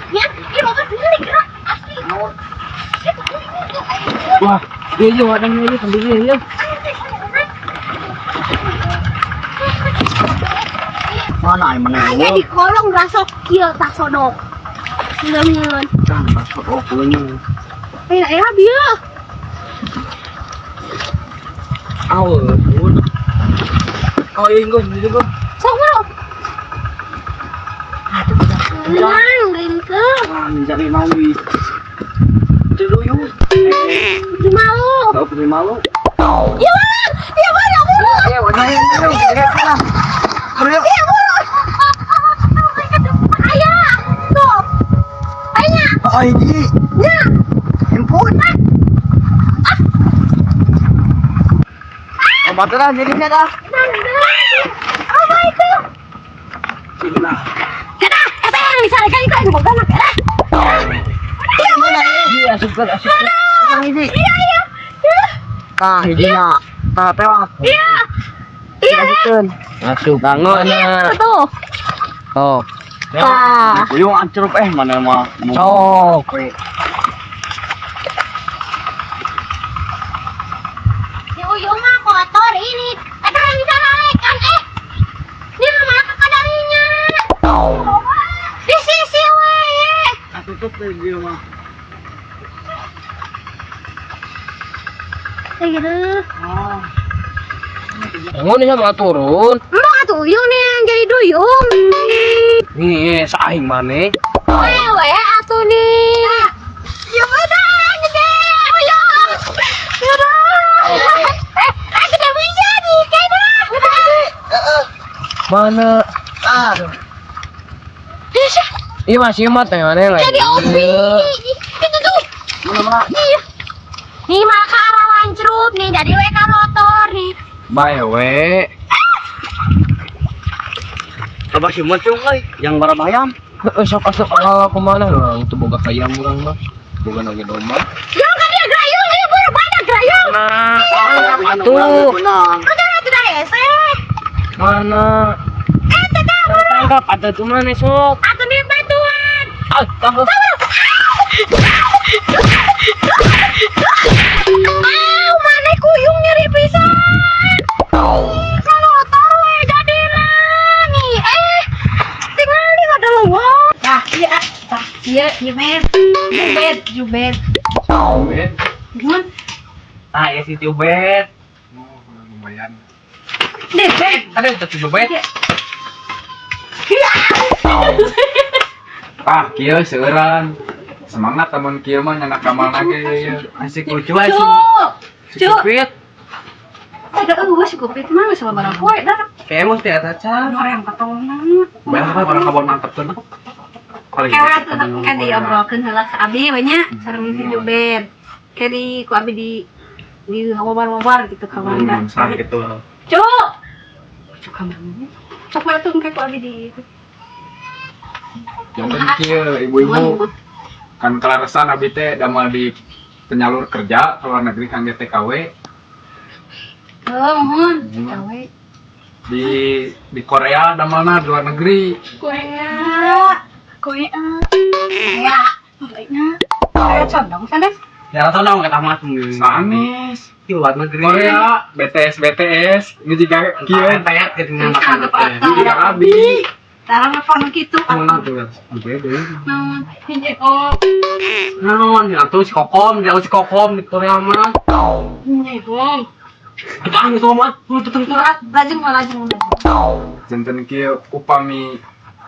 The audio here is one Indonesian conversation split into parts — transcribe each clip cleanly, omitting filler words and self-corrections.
Ya, ini bapak dulu nih gerak. Asli. Wah, dia ada ini sendiri ya. Mana yang mana? Kayaknya di kolong rasok kieu tak sodok. Ngeuleun. Kan masuk okulnya. Ya bieu. Awal, oh ini gue. Sok bro. Lang rinke. Jadi malu. Dulu yuk. Di malu. Kau pergi malu. Ya bang. Ya bang, ya bang. Ya wajah itu. Ya bang. Ayah. Tuh. Ayah. Oh ini. Ya. Handphone. Baterai jadinya dah. Apa itu? Sini. Kena, eta yang disarikan itu juga ganak ya. Iya, super. Ini. Iya. Kah, hijinya. Kah, tewak. Iya. Masuk bangun. Tuh. Oh. Tah. Yung ancerup mana mah. Sok. Si Uyung mah kotor ini. Eta yang bisa naikan dia malah kakadarinya. Di sisi we. Tutup deh dia mah. Kayak gitu. Oh. Bangun sama turun. Emang atuh Uyung nih yang jadi duyung. Nih, saing mana? We atuh nih. Ya benar, gede Uyung. Ya benar. Gede bisa nih, kayaknya. Mana? Aduh. Iya masih mat ya mana lagi? Jadi opi. Itu tuh. Mana? Iya. Nih maka arah lancrup nih dari WK motor nih. Bye we. Coba si mat yung yang barang ayam. Sok aku mana lah itu boga ayam orang mah. Boga lagi domba. Yang kan dia grayung nih baru banyak grayung. Nah, tuh. Udah tidak esek. Mana? Tangkap ada tuh mana sok? Atau nih batuan. Ah, tangkap. Mana kuyung nyari pisan. Kalau tahu jadi lah nih. Tinggal nih ada lowong. Nah, iya, Jubed. Gimana? Ah, ya si Tubet. Oh, lumayan. Debet. Ada itu Tubet. Ah, kieu seueuran. Semangat teman kieu mah nyanak kamal lagi. Asik lucu aja. Si Tubet. Ada si Gopit mah sama barang poe dah. Kayak mah teh eta can. Orang patolongan. Berapa barang kabon mantep tuh. Kalau Kayak kan diobrolkeun heula ka abi we nya sareng si Jubed. Kayak ku abi di ngobar-ngobar gitu kawan. sakit itu. Cuk. Cuk kamu. Cuk mah tuh kayak ku abi di Yang penting kieu ibu-ibu kan kelarasan abi teh damal di penyalur kerja ke luar negeri kangge TKW. mohon. Gawe. Di Korea damalna di luar negeri. Korea. Baiknya. Korea condong sanes. Ya rasa dong kata mah sanes. Di luar negeri. Korea BTS ini juga kieu tayat ke tinggal ini juga abi. Tarang apa gitu? Mana tuh? Beda. Naon? Naon ya tuh si Kokom, dia si Kokom di Korea mah. Nyebong. Kita itu mah, tetep Lajeng. janten kieu upami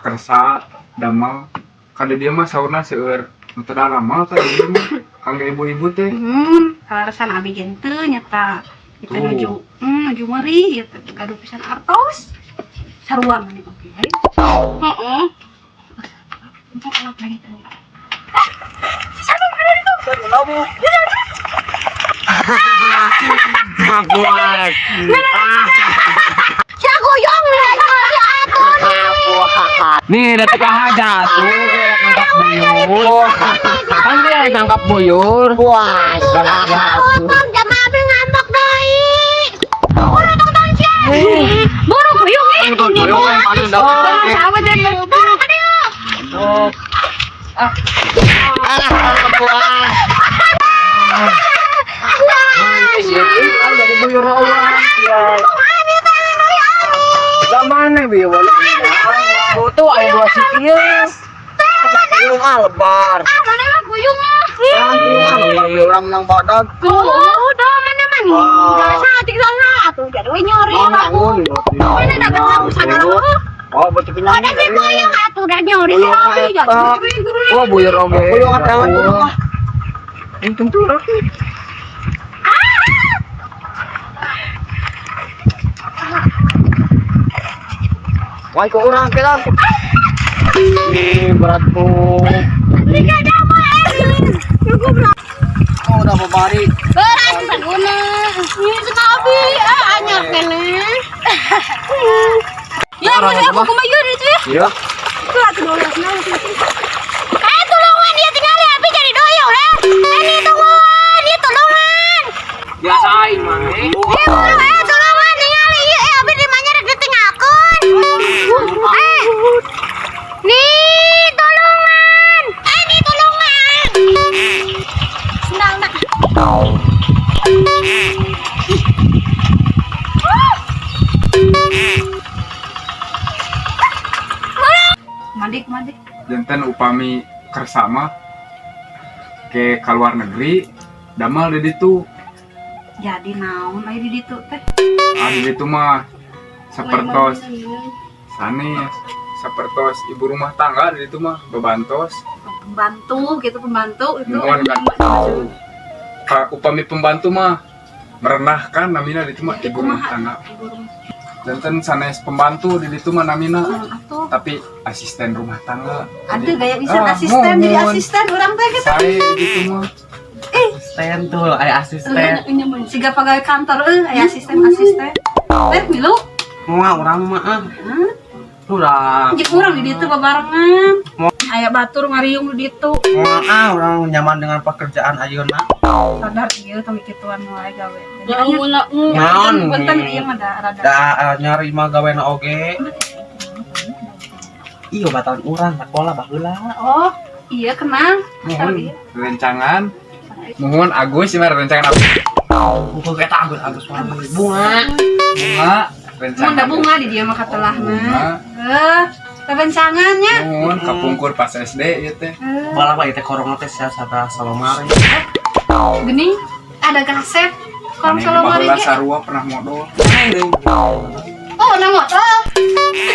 kersa damel kada dia mah saurna seueur teu da lama teh ieu mah kangge ibu-ibu teh. Kalarasan abi genteu nyata. Kita nuju meri ya gaduh pisan artos. Sarua mah oke. Heeh. Untuk apa itu? Satu ada itu. Labu. Buat. Jagoyong Nih, datang ke hajat. Nangkap buyur. Kan dia nangkap buyur. Wah, Jama abi ngambek deui. Urang tong siapa? Burung buyung Buyung yang paling dapat. Sahabat dan Dari buyur orang. Mana biar wala. Foto ayo dua sikil. Yung lebar. Mana mah guyung mah. Orang nang badag. Udah mana man. Enggak satik sana atuh jadi we nyori aku. Mana dagang aku sana lu. Oh, betul pinang. Ada si guyung atuh udah nyori lagi jadi. Oh, buyur oge. Buyur ada. Yang tentu lagi. Wah, kok orang kita. Ini beratku. Liga dama cukup lah. Oh, udah babari. Berat saguna. Ini senabi anyar kene. Ya, mana aku kumayor itu ya. Iya. Itu atuh dulu senang sih. Tolongan dia tinggal ya, tapi jadi doyong lah. Ini tolongan, dia tolongan. Biasain mah. Tolongan tinggal ieu abi di mana rek ditinggalkeun. Nih tolongan. Nih tolongan. Senang nak. Mandik. Jantan upami kersama ke keluar negeri damal di ditu. Jadi naon aya di ditu teh? Di ditu mah sapertos sanes sapertos ibu rumah tangga di ditu mah bebantos. Pembantu gitu pembantu itu. Mohon kan. Upami pembantu mah merendahkan namina di ditu mah ibu rumah tangga. Jantan sanes pembantu di ditu mah namina. Tapi asisten rumah tangga. Ada gaya bisa asisten jadi asisten orang teh gitu. Saya gitu mah. Asisten tuh, aya asisten. Siga pegawai kantor aya asisten. Milu. Wah, orang mah. Udah. Jeung urang di ditu babarengan. Aya batur ngariung di ditu. Wah, orang nyaman dengan pekerjaan ayeuna. Sadar ieu tong kituan wae gawe. Ya ampun, Naon? Punten ieu mah rada. Da nyari mah gawena oge. Iya batan urang tak bola baheula. Oh, iya kenal. Mohon rencangan. Mohon Agus mah rencangan apa? Bukan kata Agus wangi bunga. Bunga Mun rencangan. da bunga di dieu mah katelahna. Bunga. Rencangannya. Mohon kapungkur pas SD ieu teh. Bala bae teh korong teh sia sada salomare. Geuning ada kaset. Kalau Ane kalau mari baheula ge. sarua pernah modal. Oh, na modal.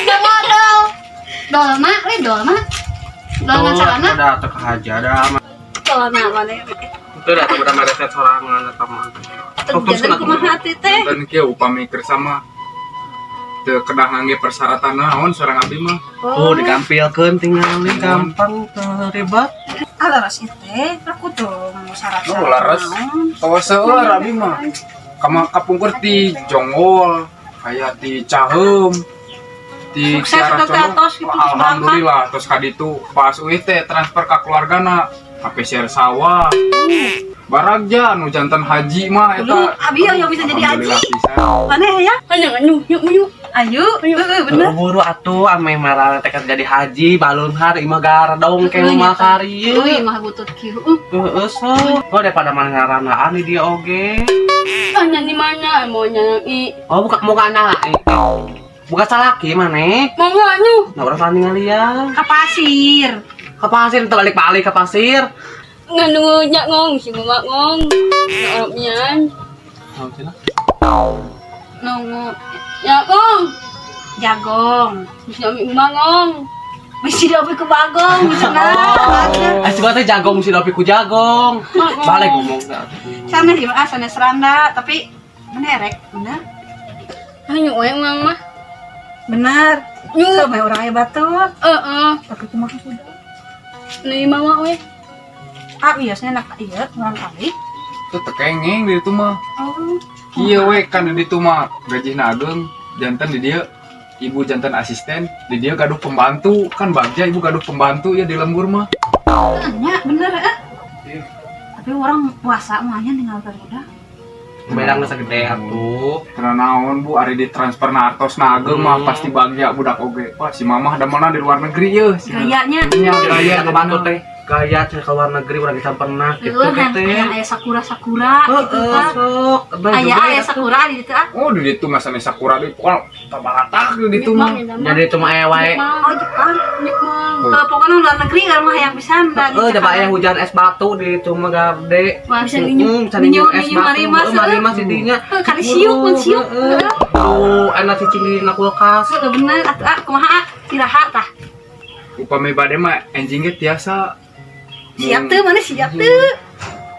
Na modal. Dolna, dolna. Dolna carana. Udah teh haja da mah. Dolna mana? Itu dah udah mereset sorangan eta mah. Jadi kumaha hati teh? Dan kieu upami kersama teu kedah ngangge persyaratan naon seorang abdi mah. Oh, dikampilkeun tinggal nih gampang teu ribet. Laras ieu teh, aku tuh mau syarat. Oh, laras. Tawa seueur abdi mah. Kapungkur ti Jonggol, aya ti Caheum, ti Sukses Kiara udah ke Condong. atas gitu, Alhamdulillah terus kaditu pas euy teh transfer ka keluargana HP share sawah. Baragja nu jantan haji mah eta. Abi yang bisa jadi haji. Alhamdulillah pisan. Mana ya? hanya yuk. Ayo, bener. Buru atuh ame marana teh jadi haji balun hari imah gardong ke rumah kari. Euy mah butut kieu. Heeh, so. Oh daripada mana ngaranaan di dia oge. Hanya di mana maunya i. Oh buka anak. Buka salaki maneh. Mau anu. Nah urang tani ngalian. Ka pasir. Ke pasir teu balik-balik ke pasir. Nganu nya ngong si mama ngong. Ya orangnya. Naon cenah? Nunggu Ya ngong. jagong. Bisa mi ngong. Mesti dopi ke bagong, cenah. Asli teh jagong si dopi ku jagong. Balik ngomong dah. Sana sih sana seranda, tapi menerek, bener. Hanya emang mah. Bener. Tuh mah urang aya batur. Tapi kumaha kuda. Nih mama we. Biasanya nak ieu urang kali. Teu tekengeng di ditu mah. Oh. Iya we kan di ditu mah gajina ageung jantan di dieu ibu jantan asisten di dia gaduh pembantu kan bagja ibu gaduh pembantu ya di lembur mah. Nya bener Iya. Tapi orang puasa mahnya tinggal udah. Bedang geus gede atuh. Karena naon bu ari ditransfer na artos na ageung mah pasti bagja budak oge. Wah si mamah da mana di luar negeri ye. Gayanya. Nya gaya Ke bantu teh. gaya cek ke luar negeri udah bisa pernah gitu Yang teh. aya sakura-sakura gitu kan. Sok. Aya sakura di ditu ah. Oh di ditu mah sana sakura di wah tabaratak di ditu mah. Jadi itu mah aya wae. Oh Jepang. Pokoknya luar negeri kan mah hayang pisan da. Coba aya hujan es batu di itu mah gede. Bisa Bisa ninyu es marimas. batu. Marimas didinya. Kali siuk, mun siuk. Oh, enak cicing di kulkas. Bener atuh ah kumaha tiraha tah. Upami bade mah enjing ge tiasa. Siap teu mana siap teu.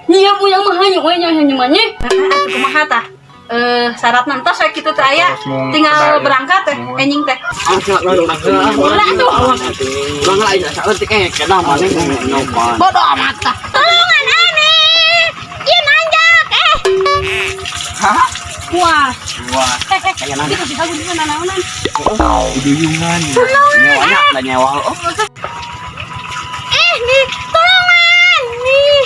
Nya mu yang mah hanya we nya mah nya. Atuh kumaha tah? Syaratna entos we kitu teh aya. Tinggal berangkat teh enjing teh. Bodoh amat tah. Tolongan ane. Ieu nanjak Hah? Wah. Wah, Itu sih aku di naonan. duyungan. Nyewanya da nyewa. Nih, tolongan. Nih.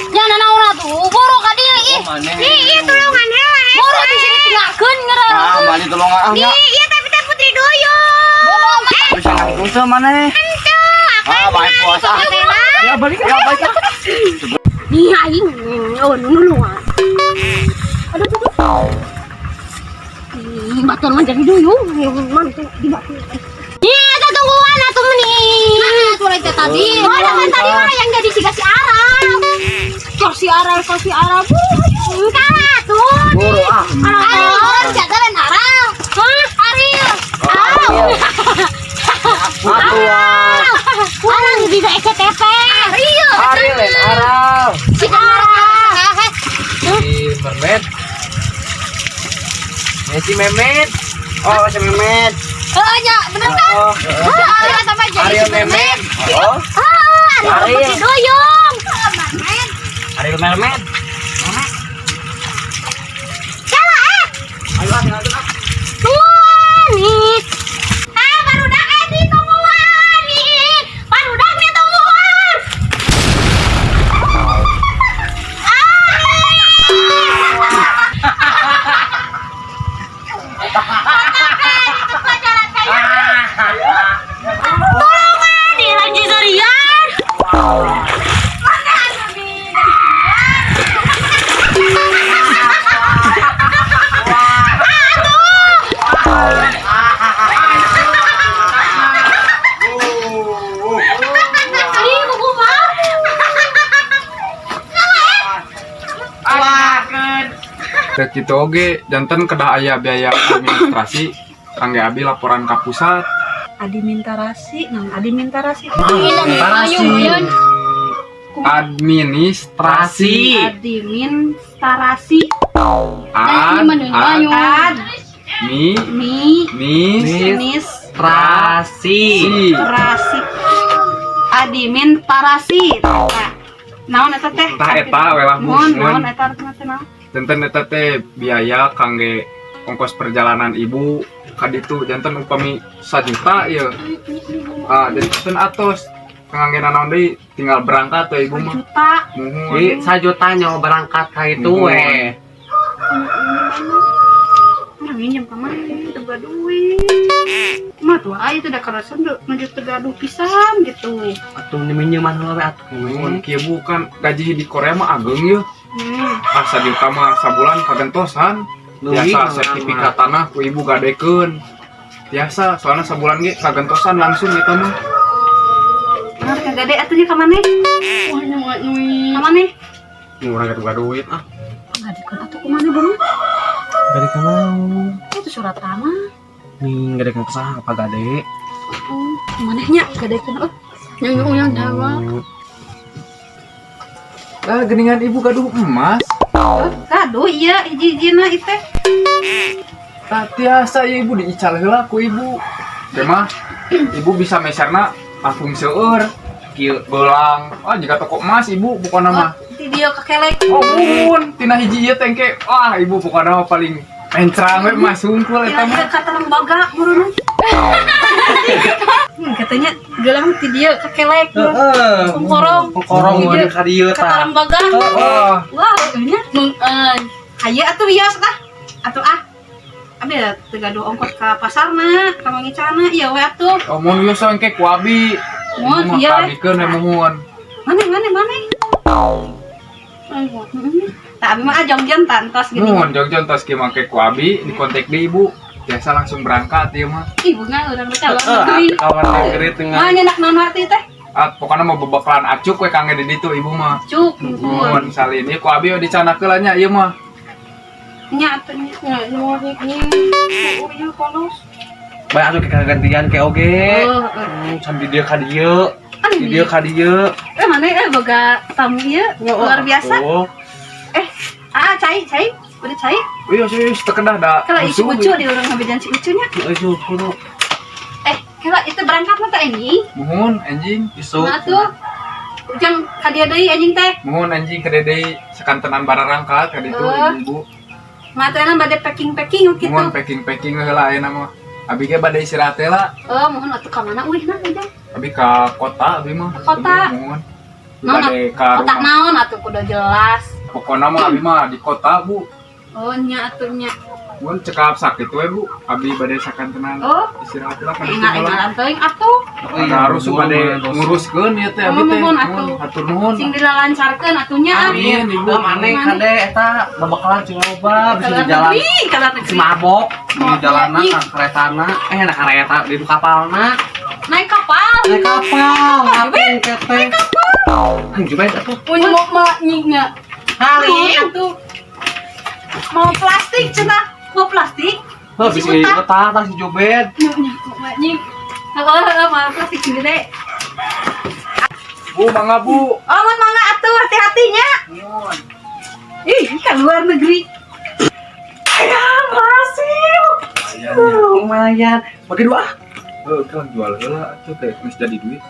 Jangan naon tuh, boro ka dieu ih. Ih, tolongan heula. Boro di sini tinggalkeun ngeureun. Ah, mani tolongan ah nya. Iya, tapi teh Putri Duyung. Bodoh amat. Bisa ngangkung maneh. Ah, bae puasa. Ya balik. Nih aing, oh nulungan. Aduh tuh. Batur mah jadi duyung, mantu di batu. Iya, ada tungguan atuh meni. Mana atuh teh tadi? Oh, ada kan tadi mah yang jadi si Arab. Si Arab. Kalah tuh. Boro ah. Orang jaga dan Arab. Hah, Ariel. Atuan. Orang di SCTV. Ariel. Ariel dan Arab. Si Arab. Si Mermaid. Si Memet. Oh, si Memet. Oh, ya, bener kan? Oh, Ariel sama jadi Ariel Memet. Oh, Ariel Ariel. Putri Duyung. Ariel Memet. Salah Ayo tinggal tuh. tungguan nih. Barudak di tungguan nih. Barudak di tungguan. Tolongan nih lagi Zorian. Ini buku mah. Dek kitu oge janten kedah aya biaya administrasi kangge abi laporan ka pusat. Adimintarasi, adimintarasi. Administrasi. Adimintarasi. Ad Mis Trasi. Parasi. Adimin parasi. Naon eta teh? Tah eta we lah Naon eta artinya teh naon? janten eta teh biaya kangge ongkos perjalanan ibu ka ditu janten upami 1 juta ieu. Ah, jadi janten atos kangge naon deui tinggal berangkat tuh ibu mah. Juta. Muhun. Jadi 1 juta nyawa berangkat ka itu we. Orang minjem ka mana? Teu duit. Mah tuh aya teh da karasan ngajak tegaduh pisan gitu. Atuh minjeman heula we atuh. Muhun kieu bukan gaji di Korea mah ageng yeuh. Ah 1 juta mah sabulan kagentosan. Biasa sertifikat tanah ku ibu gadekeun. Biasa soalnya sabulan ge kagentosan langsung eta mah. Bener kagade atuh ka maneh? Ka maneh? Murah gak duit ah. Gadekeun atuh ku maneh bang? Gade ka mau. Itu surat tanah. Nih gade ka saha apa gade? Manehnya gadekeun yang Jawa. Ah geningan ibu gaduh emas. Gaduh iya hiji-hijina ieu teh. Tah tiasa ya ibu diical heula ku ibu. Teh mah ibu bisa meserna langsung seueur. Kieu gelang. Ah jika toko emas ibu pokona mah. Di dia kekelek. Oh muhun tina hiji ieu teh engke wah ibu pokona mah paling encrang we emas sungkul eta Kira-kira mah. kata lembaga burung. Katanya gelang ti dia kekelek. Korong. Korong Di di dieu ka dieu kata tah. lembaga. Oh, Wah, nya haye atuh bias tah. Atuh abi da tegaduh ongkos ka pasarna, ka mangicana ieu we atuh. mun biasa engke ku abi. Mun, Ibu mah iya, kabikeun we muhun. Mana? Tak abi mah jongjon tantos gini. Nuhun jongjon tos kieu make ku abi di kontak di ibu. Biasa langsung berangkat ieu mah. Ibu nggak orang calon negeri. Kawan negeri tengah. Mah nyenak naon hati teh? Pokoknya mau bebekalan acuk we kangge di ditu ibu mah. Cuk, Nuhun salin ieu ku abi dicanakeula nya ieu mah. nya atunya. Mau ini. Oh iya polos. Bae atuh ke gantian ke oge. Sambil dia ka dieu. Di dieu ka dieu. Mana boga tamu ieu luar biasa. Oh. Cai. Udah cai. Iya sih tekedah da. Kalau isi ucu di orang ngabejan si ucunya. Isu kudu. Kalau itu berangkat mah teh anjing. Muhun anjing. Isu. Nah tuh. Jang kadia deui anjing teh. Muhun anjing ke dedei sakantenan bararangkat ka ditu ibu. Matena bade packing gitu. Muhun packing heula ayeuna mah. Abi ge bade istirahat lah. Oh, mohon atuh ka mana ulih nah ujang. Abi ka kota abi mah. Kota. Muhun. Naon? Bade ka Otak rumah. naon atuh kudu jelas. Pokona mah abi mah di kota, Bu. Oh, nya atuhnya. Mun cekap sakit we, Bu. Abi bade sakantenan Oh. istirahat lah ka ditu. Ingat teuing atuh. Harus bade nguruskeun ieu teh abi teh. Nuhun atuh. Hatur nuhun. Sing dilalancarkeun atuhnya. Amin, ibu maneh kade eta babakalan coba bisa di jalan. Kalau Si mabok di jalanan ka keretana, nah kareta di kapalna. naik kapal. Naik kapal, ngapain keteh? Coba atuh. Punya mau nyingnya. Hari. Atuh. Mau plastik cenah. Mau plastik. Oh, bisa eta si Jobed. Nying. Heeh, mau plastik gede. Bu, mangga Bu. Oh, mangga atuh hati-hatinya. Nuhun. Ih, kan luar negeri. Ya, masih. Lumayan. Bagi dua. Kan jual heula atuh teh geus jadi duit.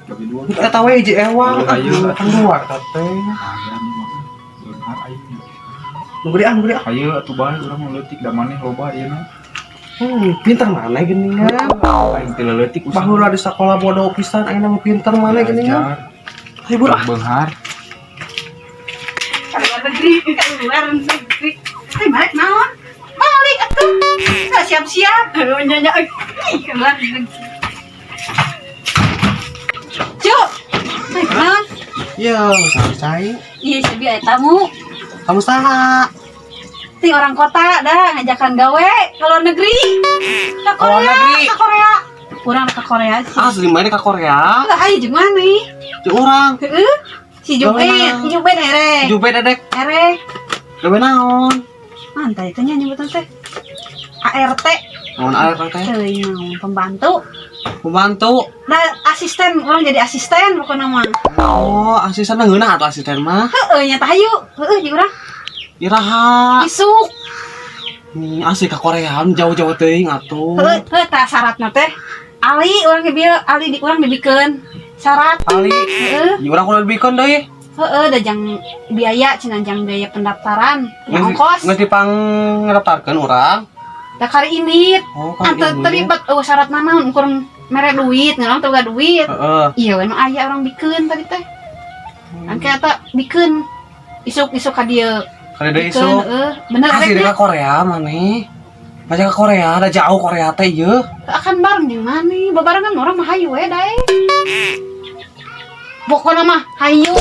Bagi dua. Eta we hiji ewang. Ayo. Kan dua teh. Ayam mah. Beunghar aing. Nu gede ah. Ayo atuh bae urang mah leutik da maneh loba ieu mah. Pinter mana geuningan. Aing teh leutik Baheula di sekolah bodoh pisan ayeuna mah pinter mana geuningan. Ayo budak. Beunghar. Kan luar negeri. Balik naon? Balik atuh. Nggak siap-siap. Nyonya. Kan luar negeri. Cuk. Naon? Iya, cai. Iya, sebi aya tamu. Kamu saha? Ti orang kota dah ngajakan gawe ke luar negeri. Ke Ke luar Korea, negeri? ke Korea. Urang ke Korea sih. Asli mana ke Korea? Lah ayo jeung mana? Di orang. Heeh. Si Jubed, Gawe si Jubed ere. Jubed dedek. Ere. Gawe naon? Mantai teh nya nyebutan teh. ART. Naon air teh? Teuing naon pembantu. Pembantu. Nah, asisten, orang jadi asisten pokoknya mah. Oh, asisten mah ngeunah atuh asisten mah. Heeh, nya tah hayu. Heeh, jeung urang. Iraha. Isuk. Asli ke Korea jauh-jauh teuing atuh. Heeh, tah syaratna teh. Ali urang ge bieu, ali di urang dibikeun syarat. Ali. Heeh. Ieu urang kudu dibikeun deui. Heeh, da jang biaya cenah jang biaya pendaftaran, yang ongkos. Geus dipang ngedaftarkeun urang. Da kali ini. Oh, Ante terlibat syarat naon ukur mere duit, ngarang teu gak duit. Heeh. Iya, we nu aya urang bikeun tadi teh. Angke eta bikeun isuk-isuk ka dieu. Kali deui isu. Heeh, bener Asli rek. ke Korea maneh. Ngajak ke Korea, ada jauh Korea teh ieu. Akan bareng jeung maneh, babarengan urang mah hayu we dae. Pokona mah hayu.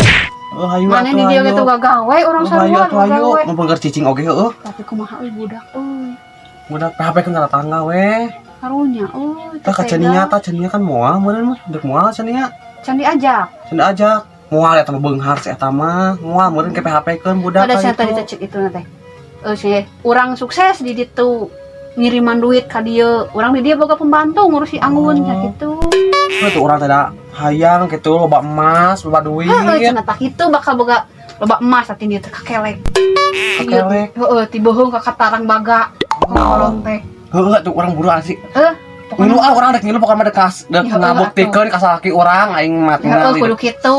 Oh, hayu Maneh di dieu gitu gagawe urang sarua hayu. Mumpung keur cicing oge heueuh. Tapi kumaha euy budak euy. Budak PHP kan tanda tangga we. Karunya euy. Tah ka cenia kan moal meureun mah, dek moal cenia. Candi ajak. Canda ajak. Moal eta mah beunghar si eta mah. Moal meureun ke PHP-keun budak. Pada saat tadi cek itu teh. Sih, urang sukses di ditu. Ngiriman duit ka dieu. Urang di dieu boga pembantu ngurusi anggun nya kitu. Tuh urang teh da hayang kitu loba emas, loba duit. Heeh, cenah tah kitu bakal boga loba emas ati dieu teh kakelek. Kakelek. Heeh, ti beuheung ka katarang baga. Kolong teh. Heueuh tuh urang buru asli. Pokona Ngilu urang dek ngilu pokona mah dek Ya, ngabuktikeun ka salaki urang aing mah heeh kudu kitu.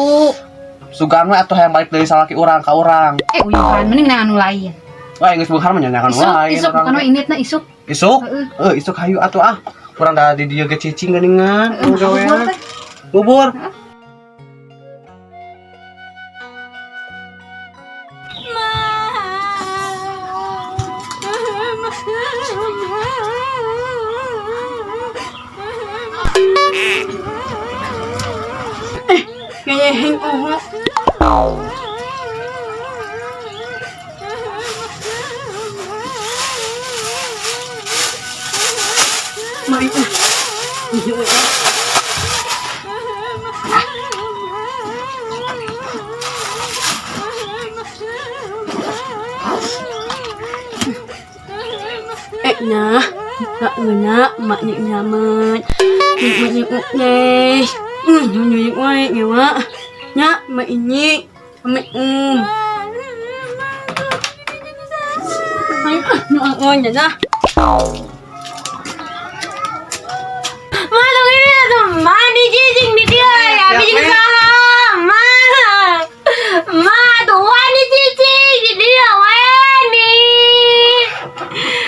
sugan mah atuh hayang balik deui salaki urang ka urang. Uyuhan mending nang anu lain. Wah geus beunghar mah nyanyakan wae. Isuk bukan we initna isuk. Isuk? Heeh. Isuk hayu atuh ah. Urang da di dieu ge cicing geuningan. Heeh, bubur teh. Bubur. Ngeheng oh. Mari. Nah, tak ngena maknya nyaman. Maknya uknes. Nyunyuk wae nyawa. Nya mak ini mak Ayo nyonya dah. Malu ini tuh mandi cicing di dia ya, cicing saham. Ma tuh wani cicing di dia wani.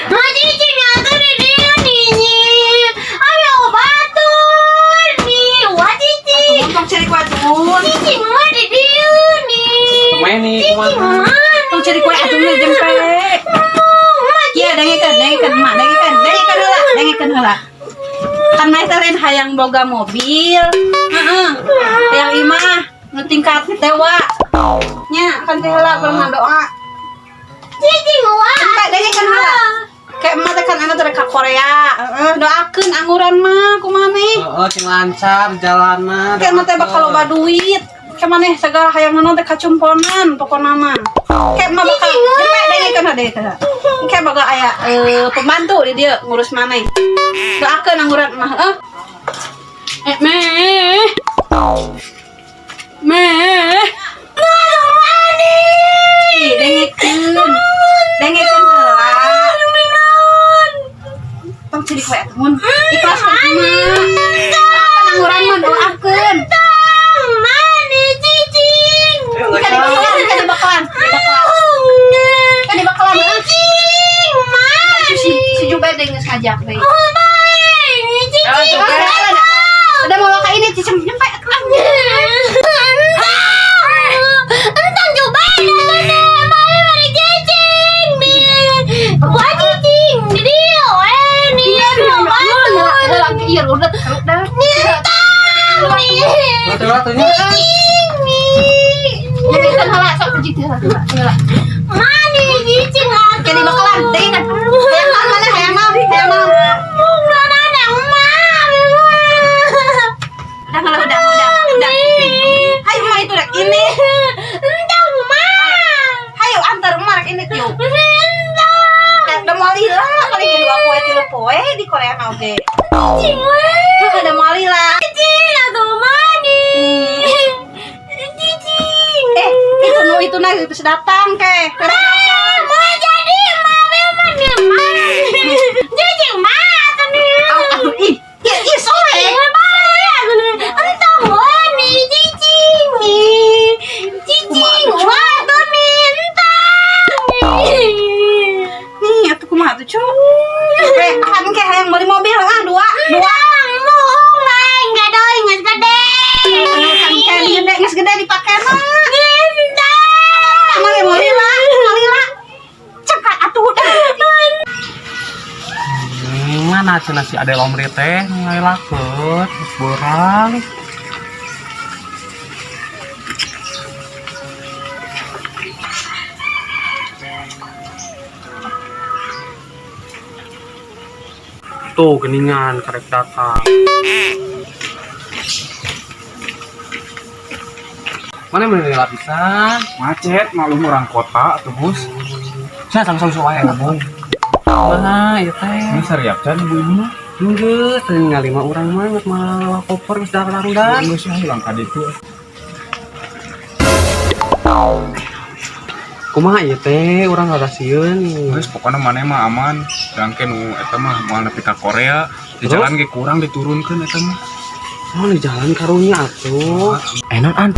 Ma cicing atau di dia nih. Ayo batur nih, wa cicing. Tong cari kue tuh. Cicing ma di dia nih. Main nih, Cicing kumaha? ma. Tong cari kue atuh nih jempe. Iya, dengekeun mak, dengekeun heula. Kan naik teren hayang boga mobil. Heeh. Hayang imah ngetingkat tewa. Nya kan teh heula kumaha doa. Cicing wa. Sampai dengekeun heula. Kayak emak teh kan anak teh ka Korea. Heeh, doakeun angguran mah kumaha nih. Heeh, cing lancar jalanan. Kayak emak teh bakal loba duit. Kamaneh segala hayang naon teh kacumponan pokona mah. Kayak emak bakal sampai dengekeun heula. Kayak bakal aya pembantu di dia ngurus maneh. Doakeun angguran mah heuh. Meh. Dengekeun heula. Tong ciri kue mun ikhlas kan mah. Angguran mah doakeun. Mani cicing. Kan dibakalan. Kan dibakalan heuh. Cicing ma. Si Juba deh geus ngajak deh. Oh my, cicing. Udah mau ka ini cicing nyampe kelang. Entang coba datang mari mari cicing nih. Wah cicing dia ini Iya udah. Entang nih. Ratu-ratunya. Cicing nih. Jadi kan heula sok puji teh heula. Mani cicing Kayak dibakalan deh kan. Hayang naon maneh hayang naon? Hayang naon? Udah. Hayu mah itu rek ini. Entang ma. Hayu antar emak rek ini yuk. Udah mau lila kali ke 2 poe 3 poe di Korea na oge. Cicing weh. Udah mau lila. Cicing atau mani. Cicing. Itu nah itu datang ke. Mau jadi mama cicing ma atau nih. Aduh ih. Ih soe. Entah wani cicing nih. Cicing waktu nih entah nih. Nih atuh kumaha tuh cu. Kan ke hayang beli mobil dua. Enggak doi nggak gede. Kan ke geus gede dipake mah. Entah. Mau lila. Cepat atuh udah. Mana cenah si Ade Lomri teh ngailakeun borang. Tuh geningan karek datang. Mana menilai lapisan? Macet, malu orang kota atuh bos. Saya sama-sama wae ngabung. Mana ieu teh? Ini sariap can ibu ini mah. Geus tinggal 5 urang mah geus malah koper geus darang-darang. Geus sih hilang ka ditu. Kumaha ieu teh urang ngarasieun. Geus pokona maneh mah aman. Rangke nu eta mah moal nepi ka Korea. Di Terus? jalan ge kurang diturunkeun eta mah. Oh, di jalan karunya atuh. Enak an.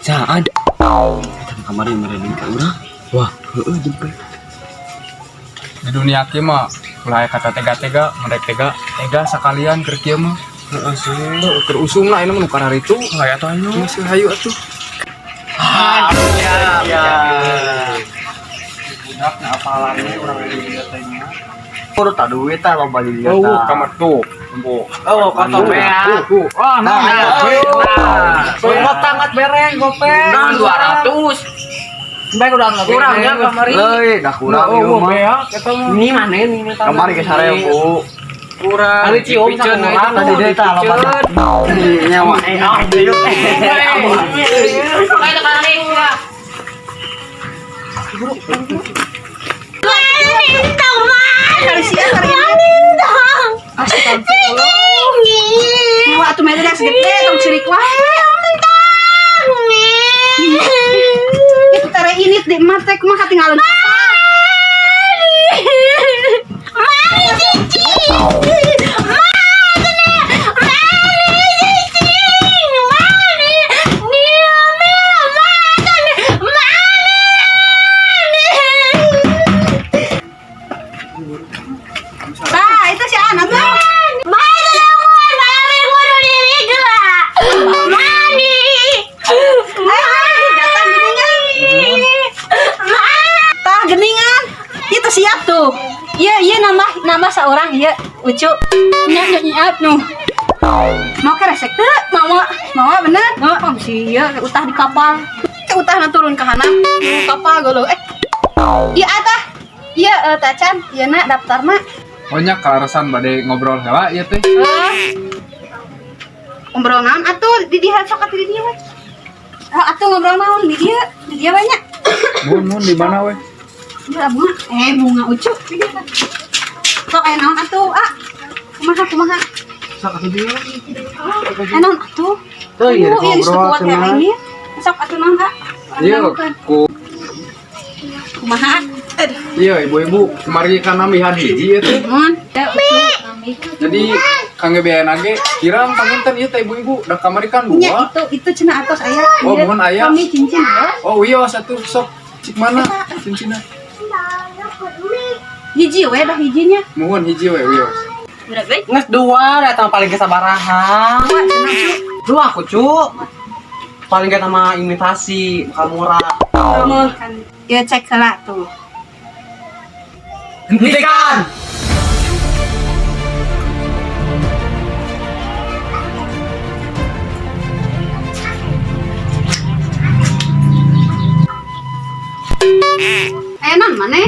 Saad. Kita kemarin mereding ke urang. Wah, heueuh jempe. Di dunia kieu mah ulah kata tega-tega, merek tega sakalian keur kieu mah. Heeh sih. Keur usum lah ini mah nu kararitu, aya atuh ayo. Geus hayu atuh. Ya. Daknya apalannya orang di katanya. Kudu tak duit tak loba jadi Oh, jatah. kamar tuh. Embo. Oh, kantong bea. Oh, Nah, ayo. Tangat bereng gope. Nah, 200. Baik udah enggak kurangnya kamari. Leuy, dah kurang ieu mah. Ini mana ini minta. Kamari ke 1000. Kurang. Kali cium sama orang Tadi deui tah loba. Nyawa deui. Kayak kali ya. Lintang man. Kali siang hari ini. Lintang. Astagfirullah. Tinggi. Wah, atuh mah geus gede tong cirik wae. Lintang. Itu tere ini di mate kumaha tinggalin. Mari cici. Nah, itu si anak tuh. Datang geningan. Tah geningan. Itu siap tuh. Iya nambah seorang iya Ucu. Nyak nu. Mau ke resek teu? Mau bener? Oh, sia utah di kapal. Utah turun ke hanap di kapal golo. Iya atah. Iya Tacan, ieu na daftarna. Banyak kalaresan bade ngobrol heula ieu teh. Ngobrol naon atuh di dieu sok atuh di dieu we. Atuh ngobrol naon di dieu banyak. Mun di mana we? Bunga. Bunga Ucu. Sok naon atuh, kumaha. Sok atuh dia. Naon atuh? Tuh iya Yang ngobrol sekuat yang ini. Sok atuh naon, Iya, Kumaha? iya ibu-ibu kemari kan nami hadi ieu teh. Mun, Jadi kangge beana ge kirang panginten ieu teh ibu-ibu da kamari kan nya dua. itu cenah atos aya. Oh, mohon aya. Kami cincin ya. Oh iya satu sok cik mana cincinna. Hiji we dah hijinya. Mohon hiji we wios. Berat we. Nges dua datang paling kesabaraha. Cenah Cu. Dua aku cu. Paling kita mah imitasi bakal murah. Kamu kan ya cek heula tuh. Hentikan. Enak mana?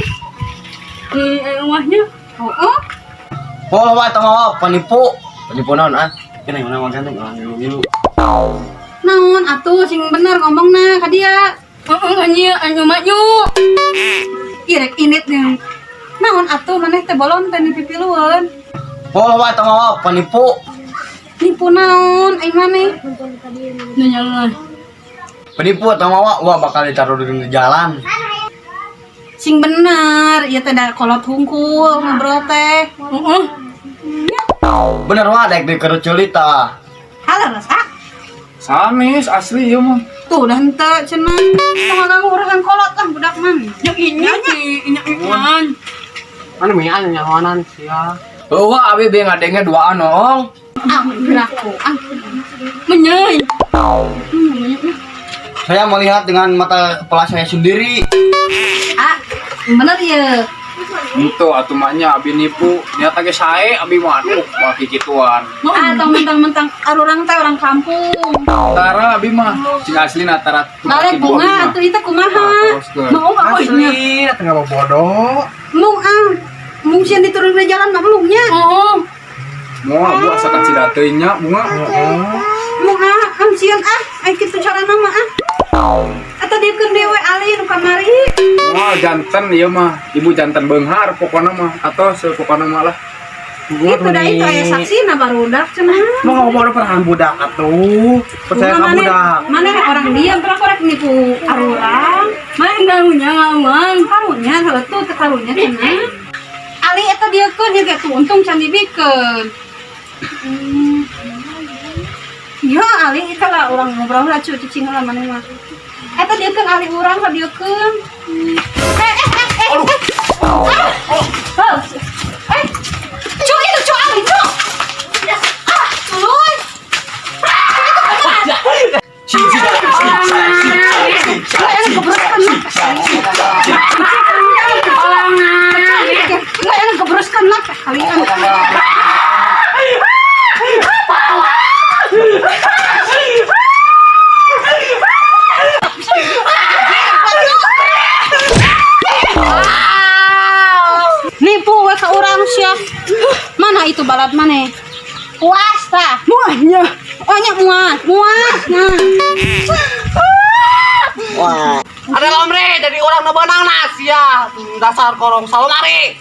Rumahnya. Oh. Oh, wa tong wa penipu. Penipu naon ah? Kene mana mah ganteng orang ngilu. Naon atuh sing bener ngomongna ka dia. Nya anu maju. Irek init nih. Naon atuh maneh teh bolon teh dipipilueun. Oh, wa tong wa penipu. Nipu naon ai maneh? Nanya Penipu tong wa bakal ditaruh di jalan. sing bener, ieu teh da kolot hungkul ngobrol teh. Heeh. Bener wa dek di kerut celita. Haleus Sanes asli ieu mah. tuh dah henteu cenah. Tong ganggu urusan kolot lah budak mah. Jeung inya inya. Mana minyak nyawanan sia. Wah, abi be ngadenge dua anong. Beraku. Menyeuy. Saya melihat dengan mata kepala saya sendiri. Bener ya. Itu atuh mahnya abi nipu, nyata ge sae abi mah aduh wah kikituan. Tong mentang-mentang arurang teh orang kampung. Tara abi mah cing asli natara. Balik bunga atuh itu kumaha? Mau apa nya? Asli, tengah bodoh. Mung sieun diturun ke jalan mah belum nya. Oh. Moal bu asakan cida teuing nya bunga. Mung sieun ai kitu carana mah Atau diekeun dewe ali nu kamari. Moal janten ieu mah, ibu janten beunghar pokona mah atau sepokona mah lah. Itu dah itu aya saksina barudak cenah. Mau ngomong pernah budak atuh. Percaya kamu budak. Mana orang diam korek nipu arurang. Mana ngarunya ngaman, karunya heutuh teh karunya cenah. Ali eta diekeun ya geus untung can dibikeun. Ya Ali eta lah urang ngobrol lah cicing lah maneh mah. Eta diekeun ali urang ka diekeun. Cu itu cu Ali cu. Tuluy. Puas tah. Muahnya. Ohnya muas. Nah. Wah. Ada lomre jadi orang nu beunang nas ya. Dasar korong salomari.